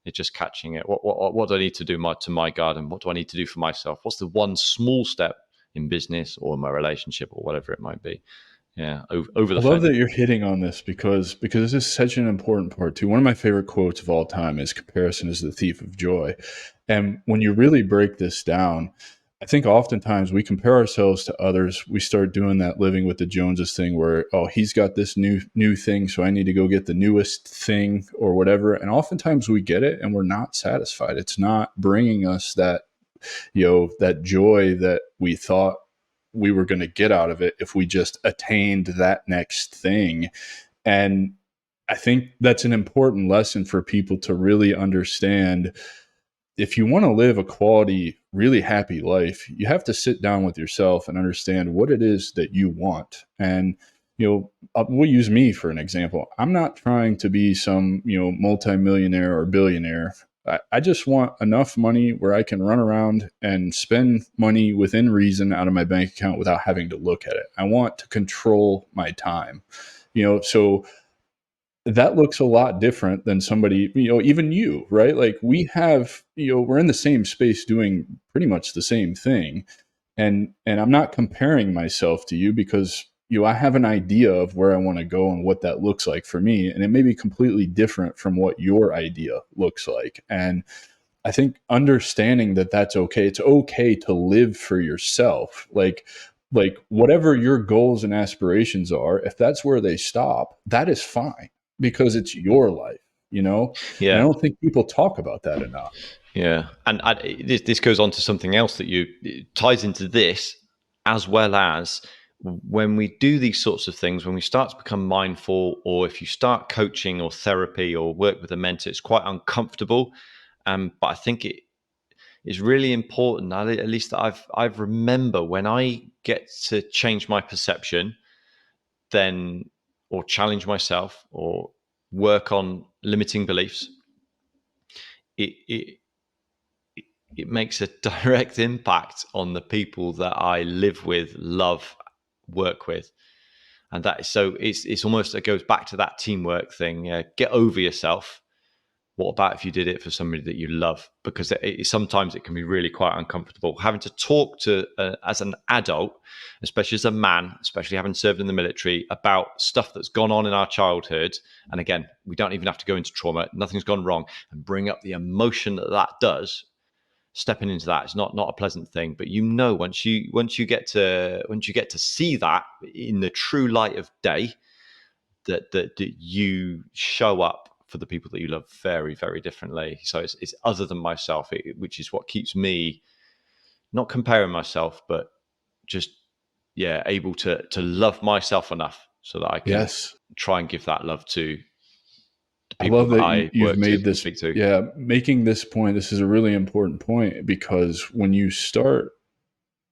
It's just catching it. What do I need to do to my garden? What do I need to do for myself? What's the one small step in business or my relationship or whatever it might be? Yeah, over I the love fence. that you're hitting on this because this is such an important part too. One of my favorite quotes of all time is "Comparison is the thief of joy," and when you really break this down, I think oftentimes we compare ourselves to others. We start doing that living with the Joneses thing, where he's got this new thing, so I need to go get the newest thing or whatever. And oftentimes we get it, and we're not satisfied. It's not bringing us that joy that we thought we were going to get out of it if we just attained that next thing. And I think that's an important lesson for people to really understand. If you want to live a quality, really happy life, you have to sit down with yourself and understand what it is that you want. And we'll use me for an example. I'm not trying to be some multimillionaire or billionaire. I just want enough money where I can run around and spend money within reason out of my bank account without having to look at it. I want to control my time. So that looks a lot different than somebody, even you, right? Like we're in the same space doing pretty much the same thing. And I'm not comparing myself to you because I have an idea of where I want to go and what that looks like for me. And it may be completely different from what your idea looks like. And I think understanding that that's okay. It's okay to live for yourself. Like whatever your goals and aspirations are, if that's where they stop, that is fine because it's your life. And I Yeah. don't think people talk about that enough. Yeah, and this goes on to something else that it ties into this, as well as when we do these sorts of things, when we start to become mindful, or if you start coaching or therapy or work with a mentor, it's quite uncomfortable. But I think it is really important. At least that I've remember when I get to change my perception, then or challenge myself or work on limiting beliefs. It it makes a direct impact on the people that I live with, love, work with. And that is so it's almost, it goes back to that teamwork thing. Get over yourself. What about if you did it for somebody that you love? Because sometimes it can be really quite uncomfortable having to talk to as an adult, especially as a man, especially having served in the military, about stuff that's gone on in our childhood. And again, we don't even have to go into trauma. Nothing's gone wrong, and bring up the emotion that does. Stepping into that is not a pleasant thing, but once you get to see that in the true light of day, that you show up for the people that you love very, very differently. So it's other than myself, which is what keeps me not comparing myself, but just able to love myself enough so that I can Yes. try and give that love to the I people love that that I you've work to made this. speak to. Yeah. Making this point. This is a really important point because when you start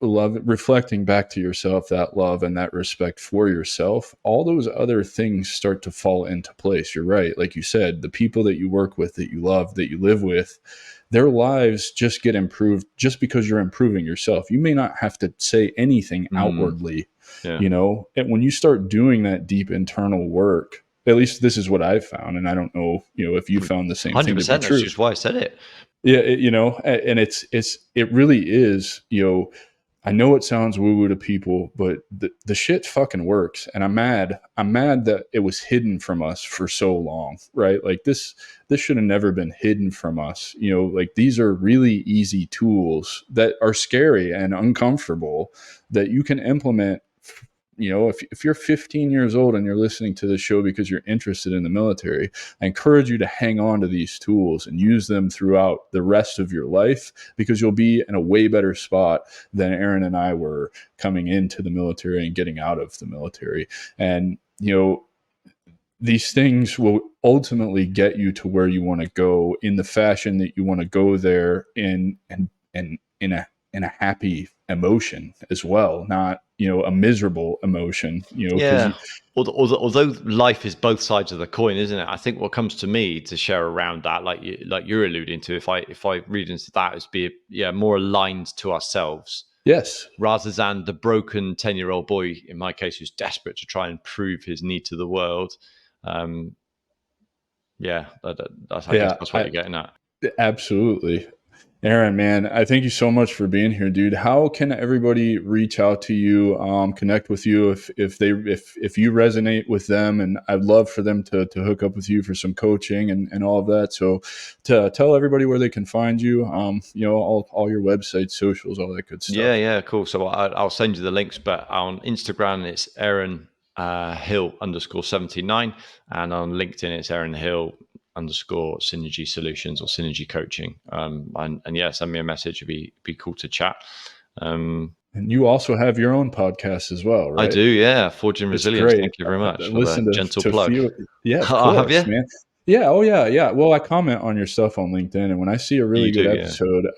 reflecting back to yourself, that love and that respect for yourself, all those other things start to fall into place. You're right. Like you said, the people that you work with, that you love, that you live with, their lives just get improved just because you're improving yourself. You may not have to say anything outwardly, Yeah. and when you start doing that deep internal work, at least this is what I've found. And I don't know, if you found the same thing to be 100%. That's true. just why I said it. Yeah. And it really is, I know it sounds woo woo to people, but the shit fucking works. And I'm mad. I'm mad that it was hidden from us for so long, right? Like this should have never been hidden from us. Like these are really easy tools that are scary and uncomfortable that you can implement. If you're 15 years old and you're listening to this show because you're interested in the military, I encourage you to hang on to these tools and use them throughout the rest of your life because you'll be in a way better spot than Aaron and I were coming into the military and getting out of the military. And, these things will ultimately get you to where you want to go in the fashion that you want to go there and in a happy emotion as well, not a miserable emotion, because Yeah. Although life is both sides of the coin, isn't it? I think what comes to me to share around that, like you're alluding to, if I read into that, is be more aligned to ourselves yes. rather than the broken 10-year-old boy, in my case, who's desperate to try and prove his need to the world. Um, I guess Yeah, that's what you're getting at. absolutely. Aaron, man, I thank you so much for being here, dude. How can everybody reach out to you, connect with you if you resonate with them? And I'd love for them to hook up with you for some coaching and all of that. So to tell everybody where they can find you, all your websites, socials, all that good stuff. Yeah, cool. So I'll send you the links, but on Instagram it's Aaron Hill _79, and on LinkedIn it's Aaron Hill _synergy solutions or synergy coaching. And yeah, send me a message. It'd be cool to chat. And you also have your own podcast as well, right? I do, yeah. Forging Resilience. Great. Thank you very much. Listen for the gentle plug. Yeah, of Oh, course, have you? man. Yeah. Oh, yeah. Yeah. Well, I comment on your stuff on LinkedIn, and when I see a really good episode,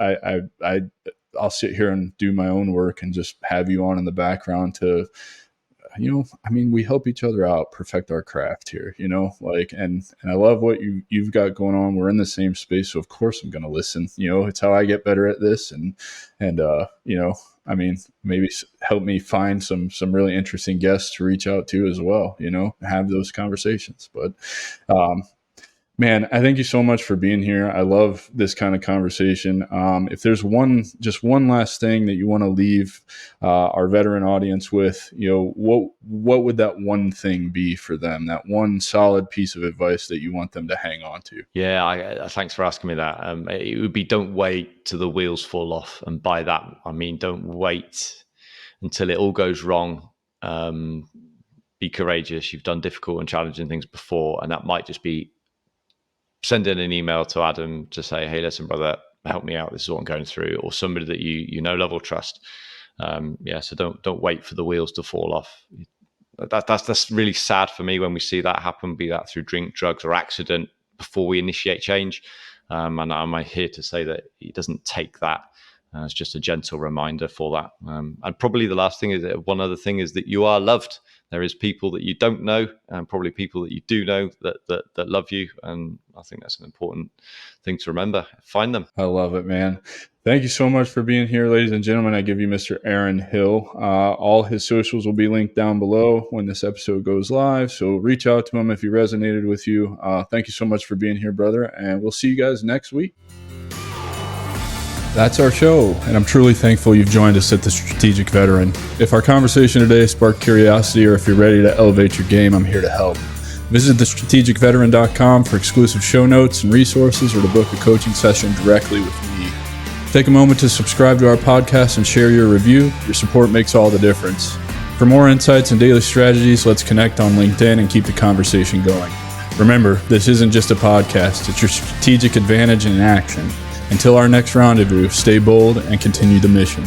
I'll sit here and do my own work and just have you on in the background to, we help each other out, perfect our craft here, and I love what you've got going on. We're in the same space. So of course I'm going to listen, it's how I get better at this. And maybe help me find some really interesting guests to reach out to as well, have those conversations. But, man, I thank you so much for being here. I love this kind of conversation. If there's just one last thing that you want to leave our veteran audience with, what would that one thing be for them? That one solid piece of advice that you want them to hang on to? Yeah, thanks for asking me that. It would be, don't wait till the wheels fall off. And by that, I mean, don't wait until it all goes wrong. Be courageous. You've done difficult and challenging things before, and that might just be send in an email to Adam to say, hey, listen, brother, help me out. This is what I'm going through, or somebody that you know, love, or trust. So don't wait for the wheels to fall off. That's really sad for me when we see that happen, be that through drink, drugs, or accident before we initiate change. And I'm here to say that it doesn't take that. It's just a gentle reminder for that. And probably the last thing is that one other thing is that you are loved. There is people that you don't know, and probably people that you do know that love you. And I think that's an important thing to remember. Find them. I love it, man. Thank you so much for being here, ladies and gentlemen. I give you Mr. Aaron Hill. All his socials will be linked down below when this episode goes live. So reach out to him if he resonated with you. Thank you so much for being here, brother. And we'll see you guys next week. That's our show, and I'm truly thankful you've joined us at The Strategic Veteran. If our conversation today sparked curiosity, or if you're ready to elevate your game, I'm here to help. Visit thestrategicveteran.com for exclusive show notes and resources, or to book a coaching session directly with me. Take a moment to subscribe to our podcast and share your review. Your support makes all the difference. For more insights and daily strategies, let's connect on LinkedIn and keep the conversation going. Remember, this isn't just a podcast, it's your strategic advantage in action. Until our next rendezvous, stay bold and continue the mission.